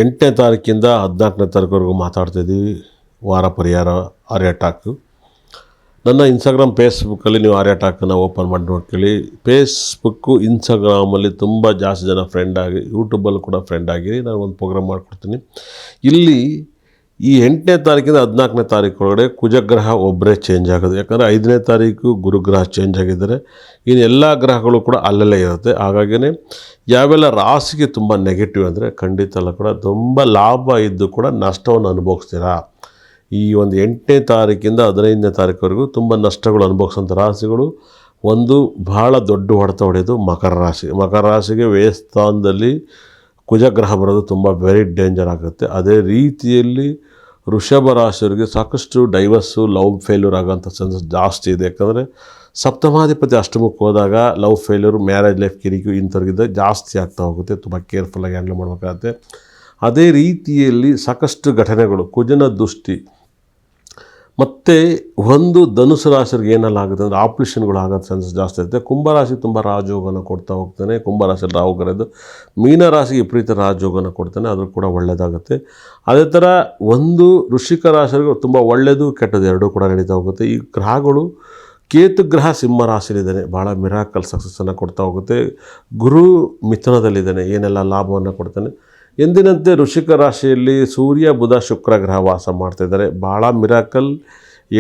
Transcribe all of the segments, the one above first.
8ನೇ ತಾರೀಕಿಂದ 14ನೇ ತಾರೀಕುವರೆಗೂ ಮಾತಾಡ್ತಾಯಿದ್ದೀವಿ. ವಾರ ಪರಿಹಾರ ಆರ್ಯ ಟಾಕು. ನನ್ನ ಇನ್ಸ್ಟಾಗ್ರಾಮ್ ಫೇಸ್ಬುಕ್ಕಲ್ಲಿ ನೀವು ಆರ್ಯ ಟಾಕನ್ನು ಓಪನ್ ಮಾಡಿ ನೋಡ್ಕೊಳ್ಳಿ. ಫೇಸ್ಬುಕ್ಕು ಇನ್ಸ್ಟಾಗ್ರಾಮಲ್ಲಿ ತುಂಬ ಜಾಸ್ತಿ ಜನ ಫ್ರೆಂಡ್ ಆಗಿ, ಯೂಟ್ಯೂಬಲ್ಲೂ ಕೂಡ ಫ್ರೆಂಡ್ ಆಗಿರಿ. ನಾನು ಒಂದು ಪ್ರೋಗ್ರಾಮ್ ಮಾಡಿಕೊಡ್ತೀನಿ. ಇಲ್ಲಿ ಈ 8ನೇ ತಾರೀಕಿಂದ 14ನೇ ತಾರೀಕು ಒಳಗಡೆ ಕುಜಗ್ರಹ ಒಬ್ಬರೇ ಚೇಂಜ್ ಆಗೋದು. ಯಾಕಂದರೆ 5ನೇ ತಾರೀಕು ಗುರುಗ್ರಹ ಚೇಂಜ್ ಆಗಿದ್ದಾರೆ. ಇನ್ನು ಎಲ್ಲ ಗ್ರಹಗಳು ಕೂಡ ಅಲ್ಲಲ್ಲೇ ಇರುತ್ತೆ. ಹಾಗಾಗಿಯೇ ಯಾವೆಲ್ಲ ರಾಶಿಗೆ ತುಂಬ ನೆಗೆಟಿವ್ ಅಂದರೆ ಖಂಡಿತ ಎಲ್ಲ ಕೂಡ ತುಂಬ ಲಾಭ ಇದ್ದು ಕೂಡ ನಷ್ಟವನ್ನು ಅನುಭವಿಸ್ತೀರಾ. ಈ ಒಂದು 8ನೇ ತಾರೀಕಿಂದ 15ನೇ ತಾರೀಕುವರೆಗೂ ತುಂಬ ನಷ್ಟಗಳು ಅನುಭವಿಸೋಂಥ ರಾಶಿಗಳು ಒಂದು ಭಾಳ ದೊಡ್ಡ ಹೊಡೆತ ಹೊಡೆಯೋದು ಮಕರ ರಾಶಿ. ಮಕರ ರಾಶಿಗೆ ವ್ಯಯಸ್ಥಾನದಲ್ಲಿ ಕುಜಗ್ರಹ ಬರೋದು ತುಂಬ ವೆರಿ ಡೇಂಜರ್ ಆಗುತ್ತೆ. ಅದೇ ರೀತಿಯಲ್ಲಿ ವೃಷಭ ರಾಶಿಯವರಿಗೆ ಸಾಕಷ್ಟು ಡೈವರ್ಸು, ಲವ್ ಫೇಲ್ಯೂರ್ ಆಗೋಂಥ ಚಾನ್ಸಸ್ ಜಾಸ್ತಿ ಇದೆ. ಯಾಕಂದರೆ ಸಪ್ತಮಾಧಿಪತಿ ಅಷ್ಟಮಕ್ಕೆ ಹೋದಾಗ ಲವ್ ಫೇಲ್ಯೂರ್, ಮ್ಯಾರೇಜ್ ಲೈಫ್ ಕಿರಿಕು ಇಂಥವ್ರಿಗಿದ್ದ ಜಾಸ್ತಿ ಆಗ್ತಾ ಹೋಗುತ್ತೆ. ತುಂಬ ಕೇರ್ಫುಲ್ಲಾಗಿ ಹ್ಯಾಂಡಲ್ ಮಾಡಬೇಕಾಗತ್ತೆ. ಅದೇ ರೀತಿಯಲ್ಲಿ ಸಾಕಷ್ಟು ಘಟನೆಗಳು, ಕುಜನ ದೃಷ್ಟಿ ಮತ್ತು ಒಂದು ಧನುಸು ರಾಶಿಯವ್ರಿಗೆ ಏನೆಲ್ಲ ಆಗುತ್ತೆ ಅಂದರೆ ಆಪ್ರೇಷನ್ಗಳು ಆಗೋ ಚಾನ್ಸಸ್ ಜಾಸ್ತಿ ಇರುತ್ತೆ. ಕುಂಭರಾಶಿ ತುಂಬ ರಾಜಯೋಗನ ಕೊಡ್ತಾ ಹೋಗ್ತಾನೆ. ಕುಂಭರಾಶಿಯಲ್ಲಿ ರಾಹು ಕರೆದು ಮೀನರಾಶಿಗೆ ವಿಪರೀತ ರಾಜಯೋಗನ ಕೊಡ್ತಾನೆ. ಅದು ಕೂಡ ಒಳ್ಳೆಯದಾಗುತ್ತೆ. ಅದೇ ಥರ ಒಂದು ವೃಶ್ಚಿಕ ರಾಶಿಯವರಿಗೆ ತುಂಬ ಒಳ್ಳೆಯದು ಕೆಟ್ಟದ್ದು ಎರಡೂ ಕೂಡ ನಡೀತಾ ಹೋಗುತ್ತೆ. ಈ ಗ್ರಹಗಳು ಕೇತು ಗ್ರಹ ಸಿಂಹ ರಾಶಿಯಲ್ಲಿದ್ದಾನೆ, ಭಾಳ ಮಿರಾಕಲ್ ಸಕ್ಸಸ್ಸನ್ನು ಕೊಡ್ತಾ ಹೋಗುತ್ತೆ. ಗುರು ಮಿಥುನದಲ್ಲಿದ್ದಾನೆ, ಏನೆಲ್ಲ ಲಾಭವನ್ನು ಕೊಡ್ತಾನೆ. ಎಂದಿನಂತೆ ವೃಶ್ಚಿಕ ರಾಶಿಯಲ್ಲಿ ಸೂರ್ಯ, ಬುಧ, ಶುಕ್ರ ಗ್ರಹ ವಾಸ ಮಾಡ್ತಾಯಿದ್ದಾರೆ. ಭಾಳ ಮಿರಾಕಲ್.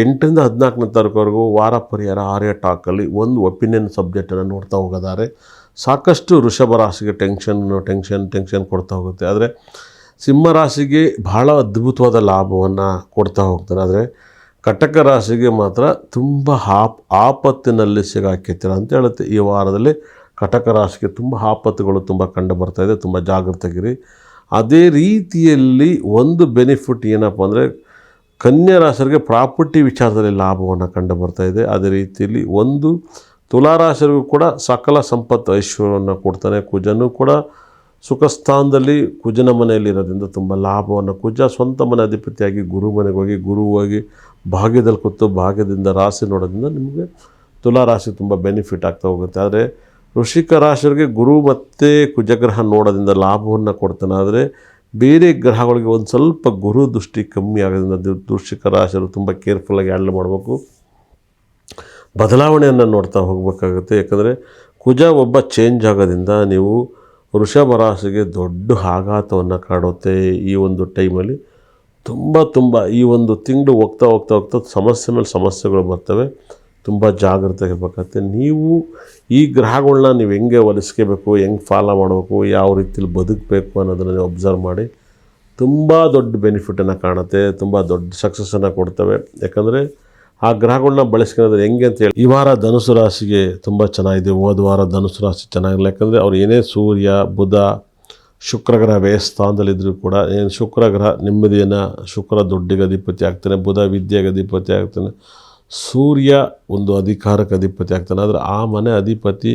8ರಿಂದ 14ನೇ ತಾರೀಕುವರೆಗೂ ವಾರ ಪರಿಹಾರ ಆರ್ಯ ಟಾಕಲ್ಲಿ ಒಂದು ಒಪಿನಿಯನ್ ಸಬ್ಜೆಕ್ಟನ್ನು ನೋಡ್ತಾ ಹೋಗೋದಾರೆ ಸಾಕಷ್ಟು ವೃಷಭ ರಾಶಿಗೆ ಟೆನ್ಷನ್ ಕೊಡ್ತಾ ಹೋಗುತ್ತೆ. ಆದರೆ ಸಿಂಹ ರಾಶಿಗೆ ಭಾಳ ಅದ್ಭುತವಾದ ಲಾಭವನ್ನು ಕೊಡ್ತಾ ಹೋಗ್ತಾನೆ. ಆದರೆ ಕಟಕ ರಾಶಿಗೆ ಮಾತ್ರ ತುಂಬ ಆಪತ್ತಿನಲ್ಲಿ ಸಿಗಾಕಿರ್ತೀರ ಅಂತ ಹೇಳುತ್ತೆ. ಈ ವಾರದಲ್ಲಿ ಕಟಕ ರಾಶಿಗೆ ತುಂಬ ಆಪತ್ತುಗಳು ತುಂಬ ಕಂಡು ಬರ್ತಾಯಿದೆ. ತುಂಬ ಜಾಗೃತಗಿರಿ. ಅದೇ ರೀತಿಯಲ್ಲಿ ಒಂದು ಬೆನಿಫಿಟ್ ಏನಪ್ಪ ಅಂದರೆ ಕನ್ಯಾ ರಾಶಿಯವರಿಗೆ ಪ್ರಾಪರ್ಟಿ ವಿಚಾರದಲ್ಲಿ ಲಾಭವನ್ನು ಕಂಡು ಬರ್ತಾಯಿದೆ. ಅದೇ ರೀತಿಯಲ್ಲಿ ಒಂದು ತುಲಾರಾಶಿಯವರಿಗೂ ಕೂಡ ಸಕಲ ಸಂಪತ್ತು ಐಶ್ವರ್ಯವನ್ನು ಕೊಡ್ತಾನೆ. ಕುಜನೂ ಕೂಡ ಸುಖಸ್ಥಾನದಲ್ಲಿ ಕುಜನ ಮನೆಯಲ್ಲಿರೋದ್ರಿಂದ ತುಂಬ ಲಾಭವನ್ನು, ಕುಜ ಸ್ವಂತ ಮನೆ ಅಧಿಪತಿಯಾಗಿ ಗುರು ಮನೆಗೆ ಹೋಗಿ ಭಾಗ್ಯದಲ್ಲಿ ಕೂತು ಭಾಗ್ಯದಿಂದ ರಾಶಿ ನೋಡೋದ್ರಿಂದ ನಿಮಗೆ ತುಲಾರಾಶಿ ತುಂಬ ಬೆನಿಫಿಟ್ ಆಗ್ತಾ ಹೋಗುತ್ತೆ. ಆದರೆ ವೃಶ್ಚಿಕ ರಾಶಿಯವರಿಗೆ ಗುರು ಮತ್ತು ಕುಜಗ್ರಹ ನೋಡೋದ್ರಿಂದ ಲಾಭವನ್ನು ಕೊಡ್ತಾನೆ. ಆದರೆ ಬೇರೆ ಗ್ರಹಗಳಿಗೆ ಒಂದು ಸ್ವಲ್ಪ ಗುರು ದೃಷ್ಟಿ ಕಮ್ಮಿ ಆಗೋದ್ರಿಂದ ವೃಶ್ಚಿಕ ರಾಶಿಯವರು ತುಂಬ ಕೇರ್ಫುಲ್ಲಾಗಿ ಹ್ಯಾಂಡಲ್ ಮಾಡಬೇಕು, ಬದಲಾವಣೆಯನ್ನು ನೋಡ್ತಾ ಹೋಗಬೇಕಾಗುತ್ತೆ. ಯಾಕಂದರೆ ಕುಜ ಒಬ್ಬ ಚೇಂಜ್ ಆಗೋದ್ರಿಂದ ನೀವು ವೃಷಭ ರಾಶಿಗೆ ದೊಡ್ಡ ಆಘಾತವನ್ನು ಕಾಡುತ್ತೆ. ಈ ಒಂದು ಟೈಮಲ್ಲಿ ತುಂಬ ಈ ಒಂದು ತಿಂಗಳು ಹೋಗ್ತಾ ಸಮಸ್ಯೆ ಮೇಲೆ ಸಮಸ್ಯೆಗಳು ಬರ್ತವೆ. ತುಂಬ ಜಾಗೃತೆಯಾಗಿರ್ಬೇಕಾಗತ್ತೆ. ನೀವು ಈ ಗ್ರಹಗಳನ್ನ ನೀವು ಹೆಂಗೆ ಹೊಲಿಸ್ಕೋಬೇಕು, ಹೆಂಗೆ ಫಾಲೋ ಮಾಡಬೇಕು, ಯಾವ ರೀತಿಲಿ ಬದುಕಬೇಕು ಅನ್ನೋದನ್ನು ನೀವು ಅಬ್ಸರ್ವ್ ಮಾಡಿ ತುಂಬ ದೊಡ್ಡ ಬೆನಿಫಿಟನ್ನು ಕಾಣುತ್ತೆ. ತುಂಬ ದೊಡ್ಡ ಸಕ್ಸಸ್ಸನ್ನು ಕೊಡ್ತವೆ. ಯಾಕಂದರೆ ಆ ಗ್ರಹಗಳನ್ನ ಬಳಸ್ಕೊಳ್ಳೋದು ಹೆಂಗೆ ಅಂತೇಳಿ ಈ ವಾರ ಧನುಸು ರಾಶಿಗೆ ತುಂಬ ಚೆನ್ನಾಗಿದೆ. ಹೋದ ವಾರ ಧನುಸು ರಾಶಿ ಚೆನ್ನಾಗಿಲ್ಲ. ಯಾಕಂದರೆ ಅವ್ರು ಏನೇ ಸೂರ್ಯ, ಬುಧ, ಶುಕ್ರ ಗ್ರಹ ವ್ಯಯಸ್ಥಾನದಲ್ಲಿದ್ದರೂ ಕೂಡ ಶುಕ್ರ ಗ್ರಹ ನೆಮ್ಮದಿಯನ್ನು, ಶುಕ್ರ ದುಡ್ಡಿಗೆ ಅಧಿಪತಿ ಆಗ್ತಾನೆ, ಬುಧ ವಿದ್ಯೆಗೆ ಅಧಿಪತಿ ಆಗ್ತಾನೆ, ಸೂರ್ಯ ಒಂದು ಅಧಿಕಾರಕ್ಕೆ ಅಧಿಪತಿ ಆಗ್ತಾನೆ. ಆದರೆ ಆ ಮನೆ ಅಧಿಪತಿ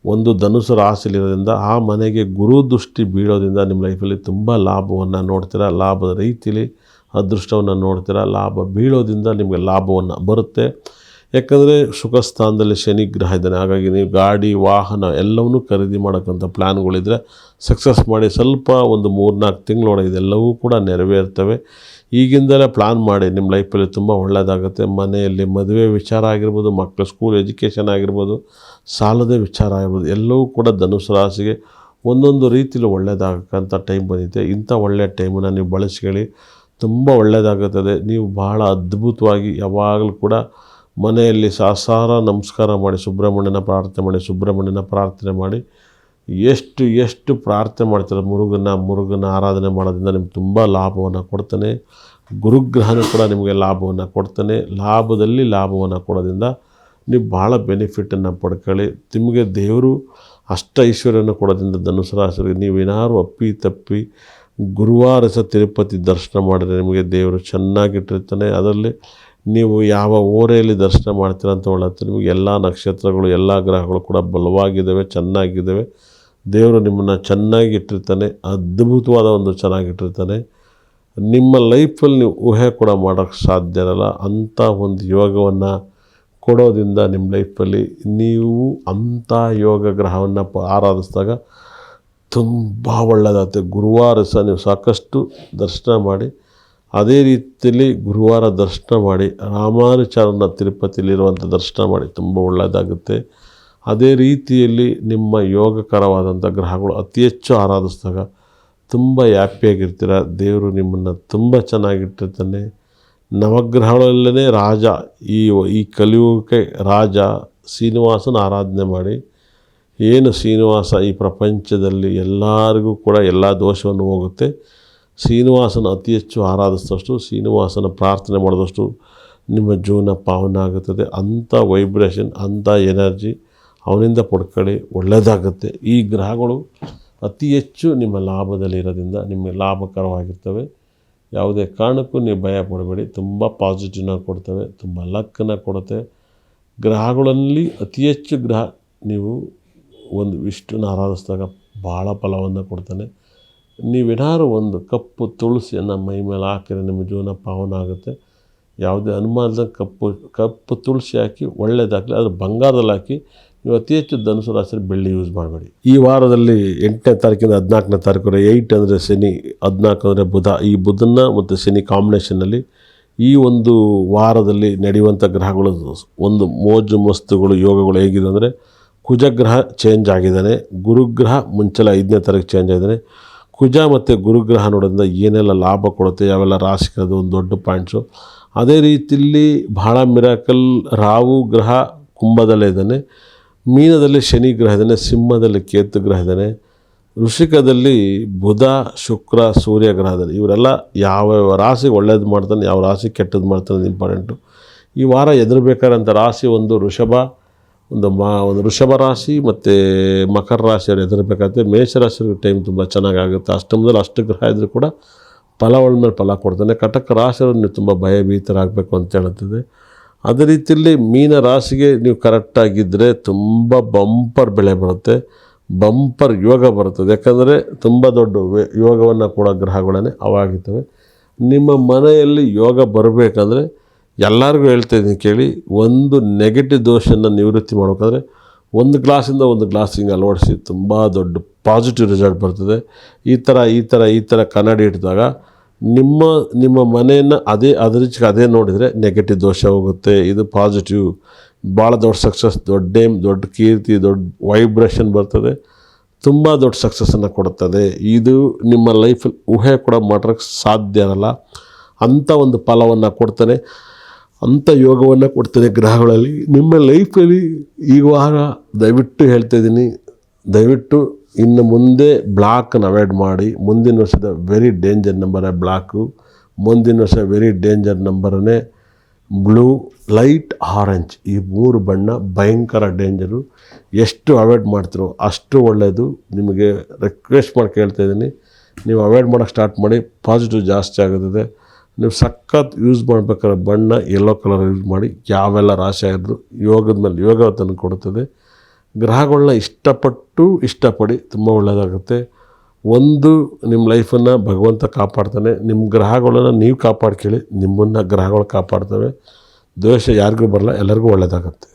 ಒಂದು ಧನುಸು ರಾಶಿಯಲ್ಲಿರೋದ್ರಿಂದ ಆ ಮನೆಗೆ ಗುರು ದೃಷ್ಟಿ ಬೀಳೋದ್ರಿಂದ ನಿಮ್ಮ ಲೈಫಲ್ಲಿ ತುಂಬ ಲಾಭವನ್ನು ನೋಡ್ತೀರಾ. ಲಾಭದ ರೀತಿಯಲ್ಲಿ ಅದೃಷ್ಟವನ್ನು ನೋಡ್ತೀರಾ. ಲಾಭ ಬೀಳೋದ್ರಿಂದ ನಿಮಗೆ ಲಾಭವನ್ನು ಬರುತ್ತೆ. ಯಾಕಂದರೆ ಸುಖ ಸ್ಥಾನದಲ್ಲಿ ಶನಿ ಗ್ರಹ ಇದ್ದಾನೆ. ಹಾಗಾಗಿ ನೀವು ಗಾಡಿ, ವಾಹನ ಎಲ್ಲವನ್ನೂ ಖರೀದಿ ಮಾಡೋಕ್ಕಂಥ ಪ್ಲ್ಯಾನ್ಗಳಿದ್ರೆ ಸಕ್ಸಸ್ ಮಾಡಿ. ಸ್ವಲ್ಪ ಒಂದು 3-4 ತಿಂಗಳೊಳಗೆ ಇದೆಲ್ಲವೂ ಕೂಡ ನೆರವೇರ್ತವೆ. ಈಗಿಂದಲೇ ಪ್ಲ್ಯಾನ್ ಮಾಡಿ. ನಿಮ್ಮ ಲೈಫಲ್ಲಿ ತುಂಬ ಒಳ್ಳೆಯದಾಗುತ್ತೆ. ಮನೆಯಲ್ಲಿ ಮದುವೆ ವಿಚಾರ ಆಗಿರ್ಬೋದು, ಮಕ್ಕಳ ಸ್ಕೂಲ್ ಎಜುಕೇಷನ್ ಆಗಿರ್ಬೋದು, ಸಾಲದ ವಿಚಾರ ಆಗಿರ್ಬೋದು, ಎಲ್ಲವೂ ಕೂಡ ಧನುಸು ರಾಶಿಗೆ ಒಂದೊಂದು ರೀತಿಯಲ್ಲಿ ಒಳ್ಳೆಯದಾಗಕ್ಕಂಥ ಟೈಮ್ ಬಂದಿದೆ. ಇಂಥ ಒಳ್ಳೆಯ ಟೈಮನ್ನು ನೀವು ಬಳಸ್ಕೊಳ್ಳಿ, ತುಂಬ ಒಳ್ಳೆಯದಾಗುತ್ತದೆ. ನೀವು ಭಾಳ ಅದ್ಭುತವಾಗಿ ಯಾವಾಗಲೂ ಕೂಡ ಮನೆಯಲ್ಲಿ ಸಹಸ್ರ ನಮಸ್ಕಾರ ಮಾಡಿ ಸುಬ್ರಹ್ಮಣ್ಯನ ಪ್ರಾರ್ಥನೆ ಮಾಡಿ ಎಷ್ಟು ಪ್ರಾರ್ಥನೆ ಮಾಡ್ತಾರೆ ಮುರುಗನ ಆರಾಧನೆ ಮಾಡೋದ್ರಿಂದ ನಿಮ್ಗೆ ತುಂಬ ಲಾಭವನ್ನು ಕೊಡ್ತಾನೆ. ಗುರುಗ್ರಹನೂ ಕೂಡ ನಿಮಗೆ ಲಾಭವನ್ನು ಕೊಡ್ತಾನೆ. ಲಾಭದಲ್ಲಿ ಲಾಭವನ್ನು ಕೊಡೋದ್ರಿಂದ ನೀವು ಭಾಳ ಬೆನಿಫಿಟನ್ನು ಪಡ್ಕೊಳ್ಳಿ. ನಿಮಗೆ ದೇವರು ಅಷ್ಟ ಐಶ್ವರ್ಯವನ್ನು ಕೊಡೋದ್ರಿಂದ ಧನುಸು ರಾಶಿಯವರಿಗೆ ನೀವೇನಾದ್ರು ಅಪ್ಪಿ ಗುರುವಾರ ತಿರುಪತಿ ದರ್ಶನ ಮಾಡಿದರೆ ನಿಮಗೆ ದೇವರು ಚೆನ್ನಾಗಿಟ್ಟಿರ್ತಾನೆ. ಅದರಲ್ಲಿ ನೀವು ಯಾವ ಓರೆಯಲ್ಲಿ ದರ್ಶನ ಮಾಡ್ತೀರ ಅಂತ ಹೇಳುತ್ತೆ. ನಿಮಗೆ ಎಲ್ಲ ನಕ್ಷತ್ರಗಳು, ಎಲ್ಲ ಗ್ರಹಗಳು ಕೂಡ ಬಲವಾಗಿದ್ದಾವೆ, ಚೆನ್ನಾಗಿದ್ದಾವೆ. ದೇವರು ನಿಮ್ಮನ್ನು ಚೆನ್ನಾಗಿ ಇಟ್ಟಿರ್ತಾನೆ. ಅದ್ಭುತವಾದ ಒಂದು ಚೆನ್ನಾಗಿಟ್ಟಿರ್ತಾನೆ. ನಿಮ್ಮ ಲೈಫಲ್ಲಿ ನೀವು ಊಹೆ ಕೂಡ ಮಾಡೋಕ್ಕೆ ಸಾಧ್ಯ ಇರಲ್ಲ. ಅಂಥ ಒಂದು ಯೋಗವನ್ನು ಕೊಡೋದ್ರಿಂದ ನಿಮ್ಮ ಲೈಫಲ್ಲಿ ನೀವು ಅಂಥ ಯೋಗ ಗ್ರಹವನ್ನು ಆರಾಧಿಸಿದಾಗ ತುಂಬ ಒಳ್ಳೆಯದಾಗುತ್ತೆ. ಗುರುವಾರ ಸಹ ನೀವು ಸಾಕಷ್ಟು ದರ್ಶನ ಮಾಡಿ, ಅದೇ ರೀತಿಯಲ್ಲಿ ಗುರುವಾರ ದರ್ಶನ ಮಾಡಿ, ರಾಮಾನುಜಾಚಾರ್ಯರನ್ನ ತಿರುಪತಿಲಿರುವಂಥ ದರ್ಶನ ಮಾಡಿ, ತುಂಬ ಒಳ್ಳೆಯದಾಗುತ್ತೆ. ಅದೇ ರೀತಿಯಲ್ಲಿ ನಿಮ್ಮ ಯೋಗಕರವಾದಂಥ ಗ್ರಹಗಳು ಅತಿ ಹೆಚ್ಚು ಆರಾಧಿಸಿದಾಗ ತುಂಬ ಹ್ಯಾಪಿಯಾಗಿರ್ತೀರ. ದೇವರು ನಿಮ್ಮನ್ನು ತುಂಬ ಚೆನ್ನಾಗಿಟ್ಟಿರ್ತಾನೆ. ನವಗ್ರಹಗಳಲ್ಲೇ ರಾಜ, ಈ ಕಲಿಯುಗಕ್ಕೆ ರಾಜ ಶ್ರೀನಿವಾಸನ ಆರಾಧನೆ ಮಾಡಿ. ಏನು ಶ್ರೀನಿವಾಸ ಈ ಪ್ರಪಂಚದಲ್ಲಿ ಎಲ್ಲರಿಗೂ ಕೂಡ ಎಲ್ಲ ದೋಷವನ್ನು ಹೋಗುತ್ತೆ. ಶ್ರೀನಿವಾಸನ ಅತಿ ಹೆಚ್ಚು ಆರಾಧಿಸಿದಷ್ಟು, ಶ್ರೀನಿವಾಸನ ಪ್ರಾರ್ಥನೆ ಮಾಡಿದಷ್ಟು ನಿಮ್ಮ ಜೀವನ ಪಾವನ ಆಗುತ್ತದೆ. ಅಂಥ ವೈಬ್ರೇಷನ್, ಅಂಥ ಎನರ್ಜಿ ಅವನಿಂದ ಪಡ್ಕೊಳ್ಳಿ, ಒಳ್ಳೆಯದಾಗುತ್ತೆ. ಈ ಗ್ರಹಗಳು ಅತಿ ಹೆಚ್ಚು ನಿಮ್ಮ ಲಾಭದಲ್ಲಿ ಇರೋದ್ರಿಂದ ನಿಮಗೆ ಲಾಭಕರವಾಗಿರ್ತವೆ. ಯಾವುದೇ ಕಾರಣಕ್ಕೂ ನೀವು ಭಯ ಪಡಬೇಡಿ. ತುಂಬ ಪಾಸಿಟಿವ್ನ ಕೊಡ್ತವೆ, ತುಂಬ ಲಕ್ಕನ್ನು ಕೊಡುತ್ತೆ. ಗ್ರಹಗಳಲ್ಲಿ ಅತಿ ಹೆಚ್ಚು ಗ್ರಹ ನೀವು ಒಂದು ವಿಷ್ಣುನ ಆರಾಧಿಸಿದಾಗ ಭಾಳ ಫಲವನ್ನು ಕೊಡ್ತಾನೆ. ನೀವೇನಾದ್ರು ಒಂದು ಕಪ್ಪು ತುಳಸಿಯನ್ನು ಮೈ ಮೇಲೆ ಹಾಕಿದ್ರೆ ನಿಮ್ಮ ಜೀವನ ಪಾವನ ಆಗುತ್ತೆ. ಯಾವುದೇ ಅನುಮಾನದ ಕಪ್ಪು ತುಳಸಿ ಹಾಕಿ ಒಳ್ಳೆಯದಾಗಲಿ, ಅದು ಬಂಗಾರದಲ್ಲಿ ಹಾಕಿ. ನೀವು ಅತಿ ಹೆಚ್ಚು ಧನುಸು ರಾಶಿಯಲ್ಲಿ ಬೆಳ್ಳಿ ಯೂಸ್ ಮಾಡಬೇಡಿ. ಈ ವಾರದಲ್ಲಿ 8ನೇ ತಾರೀಕಿಂದ 14ನೇ ತಾರೀಕು 8 ಅಂದರೆ ಶನಿ, 14 ಅಂದರೆ ಬುಧ. ಈ ಬುಧನ ಮತ್ತು ಶನಿ ಕಾಂಬಿನೇಷನ್ನಲ್ಲಿ ಈ ಒಂದು ವಾರದಲ್ಲಿ ನಡೆಯುವಂಥ ಗ್ರಹಗಳು ಒಂದು ಮೋಜು ಮಸ್ತುಗಳು ಯೋಗಗಳು ಹೇಗಿದೆ ಅಂದರೆ, ಕುಜಗ್ರಹ ಚೇಂಜ್ ಆಗಿದ್ದಾನೆ, ಗುರುಗ್ರಹ ಮುಂಚೆಲ್ಲ 5ನೇ ತಾರೀಕು ಚೇಂಜ್ ಆಗಿದ್ದಾನೆ. ಕುಜ ಮತ್ತು ಗುರುಗ್ರಹ ನೋಡೋದ್ರಿಂದ ಏನೆಲ್ಲ ಲಾಭ ಕೊಡುತ್ತೆ, ಯಾವೆಲ್ಲ ರಾಶಿಗೆ ಅದು ಒಂದು ದೊಡ್ಡ ಪಾಯಿಂಟ್ಸು. ಅದೇ ರೀತಿಯಲ್ಲಿ ಬಹಳ ಮಿರಾಕಲ್ ರಾಹು ಗ್ರಹ ಕುಂಭದಲ್ಲೇ ಇದ್ದಾನೆ, ಮೀನದಲ್ಲಿ ಶನಿ ಗ್ರಹ ಇದ್ದಾನೆ, ಸಿಂಹದಲ್ಲಿ ಕೇತು ಗ್ರಹ ಇದ್ದಾನೆ, ವೃಶ್ಚಿಕದಲ್ಲಿ ಬುಧ ಶುಕ್ರ ಸೂರ್ಯ ಗ್ರಹ ಇದ್ದಾನೆ. ಇವರೆಲ್ಲ ಯಾವ ರಾಶಿಗೆ ಒಳ್ಳೇದು ಮಾಡ್ತಾನೆ, ಯಾವ ರಾಶಿ ಕೆಟ್ಟದ್ದು ಮಾಡ್ತಾನೆ ಇಂಪಾರ್ಟೆಂಟು. ಈ ವಾರ ಎದುರಬೇಕಾದಂಥ ರಾಶಿ ಒಂದು ವೃಷಭ ರಾಶಿ ಮತ್ತು ಮಕರ ರಾಶಿಯವರು ಎದುರಬೇಕಾಗುತ್ತೆ. ಮೇಷರಾಶಿಯವ್ರಿಗೆ ಟೈಮ್ ತುಂಬ ಚೆನ್ನಾಗಾಗುತ್ತೆ. ಅಷ್ಟಮದಲ್ಲಿ ಅಷ್ಟು ಗ್ರಹ ಇದ್ದರೂ ಕೂಡ ಫಲಗಳ ಮೇಲೆ ಫಲ ಕೊಡ್ತಾನೆ. ಕಟಕ ರಾಶಿಯವರು ನೀವು ತುಂಬ ಭಯಭೀತರಾಗಬೇಕು ಅಂತ ಹೇಳುತ್ತದೆ. ಅದೇ ರೀತಿಯಲ್ಲಿ ಮೀನ ರಾಶಿಗೆ ನೀವು ಕರೆಕ್ಟಾಗಿದ್ದರೆ ತುಂಬ ಬಂಪರ್ ಬೆಳೆ ಬರುತ್ತೆ, ಬಂಪರ್ ಯೋಗ ಬರುತ್ತದೆ. ಯಾಕಂದರೆ ತುಂಬ ದೊಡ್ಡ ಯೋಗವನ್ನು ಕೊಡೋ ಗ್ರಹಗಳೇ ಅವಾಗಿರ್ತವೆ. ನಿಮ್ಮ ಮನೆಯಲ್ಲಿ ಯೋಗ ಬರಬೇಕಂದ್ರೆ ಎಲ್ಲರಿಗೂ ಹೇಳ್ತಾಯಿದ್ದೀನಿ ಕೇಳಿ, ಒಂದು ನೆಗೆಟಿವ್ ದೋಷನ ನಿವೃತ್ತಿ ಮಾಡಬೇಕಾದ್ರೆ ಒಂದು ಗ್ಲಾಸಿಂದ ಒಂದು ಗ್ಲಾಸ್ ಹಿಂಗೆ ಅಳವಡಿಸಿ ತುಂಬ ದೊಡ್ಡ ಪಾಸಿಟಿವ್ ರಿಸಲ್ಟ್ ಬರ್ತದೆ. ಈ ಥರ ಕನ್ನಡಿ ಇಟ್ಟಿದಾಗ ನಿಮ್ಮ ಮನೆಯನ್ನು ಅದೇ ನೋಡಿದರೆ ನೆಗೆಟಿವ್ ದೋಷ ಹೋಗುತ್ತೆ. ಇದು ಪಾಸಿಟಿವ್, ಭಾಳ ದೊಡ್ಡ ಸಕ್ಸಸ್, ದೊಡ್ಡ ನೇಮ್, ದೊಡ್ಡ ಕೀರ್ತಿ, ದೊಡ್ಡ ವೈಬ್ರೇಷನ್ ಬರ್ತದೆ, ತುಂಬ ದೊಡ್ಡ ಸಕ್ಸಸ್ಸನ್ನು ಕೊಡುತ್ತದೆ. ಇದು ನಿಮ್ಮ ಲೈಫಲ್ಲಿ ಊಹೆ ಕೂಡ ಮಾಡೋಕ್ಕೆ ಸಾಧ್ಯ ಇರಲ್ಲ. ಅಂಥ ಒಂದು ಫಲವನ್ನು ಕೊಡ್ತಾನೆ, ಅಂಥ ಯೋಗವನ್ನು ಕೊಡ್ತಾನೆ ಗ್ರಹಗಳಲ್ಲಿ ನಿಮ್ಮ ಲೈಫಲ್ಲಿ. ಈ ವಾರ ದಯವಿಟ್ಟು ಹೇಳ್ತಾಯಿದ್ದೀನಿ, ದಯವಿಟ್ಟು ಇನ್ನು ಮುಂದೆ ಬ್ಲಾಕನ್ನು ಅವಾಯ್ಡ್ ಮಾಡಿ. ಮುಂದಿನ ವರ್ಷದ ವೆರಿ ಡೇಂಜರ್ ನಂಬರೇ ಬ್ಲಾಕು, ಮುಂದಿನ ವರ್ಷ ವೆರಿ ಡೇಂಜರ್ ನಂಬರೇ ಬ್ಲೂ, ಲೈಟ್ ಆರೆಂಜ್. ಈ 3 ಬಣ್ಣ ಭಯಂಕರ ಡೇಂಜರು. ಎಷ್ಟು ಅವಾಯ್ಡ್ ಮಾಡ್ತೀರೋ ಅಷ್ಟು ಒಳ್ಳೆಯದು. ನಿಮಗೆ ರಿಕ್ವೆಸ್ಟ್ ಮಾಡಿ ಕೇಳ್ತಾಯಿದ್ದೀನಿ, ನೀವು ಅವಾಯ್ಡ್ ಮಾಡೋಕ್ಕೆ ಸ್ಟಾರ್ಟ್ ಮಾಡಿ, ಪಾಸಿಟಿವ್ ಜಾಸ್ತಿ ಆಗುತ್ತದೆ. ನೀವು ಸಖತ್ ಯೂಸ್ ಮಾಡ್ಬೇಕಾದ್ರೆ ಬಣ್ಣ ಯೆಲ್ಲೋ ಕಲರ್ ಯೂಸ್ ಮಾಡಿ. ಯಾವೆಲ್ಲ ರಾಶಿ ಆಗಿದ್ರು ಯೋಗದ ಮೇಲೆ ಯೋಗ ತಂದು ಕೊಡುತ್ತದೆ. ಗ್ರಹಗಳನ್ನ ಇಷ್ಟಪಡಿ, ತುಂಬ ಒಳ್ಳೆಯದಾಗುತ್ತೆ. ಒಂದು ನಿಮ್ಮ ಲೈಫನ್ನು ಭಗವಂತ ಕಾಪಾಡ್ತಾನೆ, ನಿಮ್ಮ ಗ್ರಹಗಳನ್ನು ನೀವು ಕಾಪಾಡ್ಕೊಳ್ಳಿ, ನಿಮ್ಮನ್ನು ಗ್ರಹಗಳು ಕಾಪಾಡ್ತವೆ. ದೋಷ ಯಾರಿಗೂ ಬರಲ್ಲ, ಎಲ್ಲರಿಗೂ ಒಳ್ಳೆಯದಾಗುತ್ತೆ.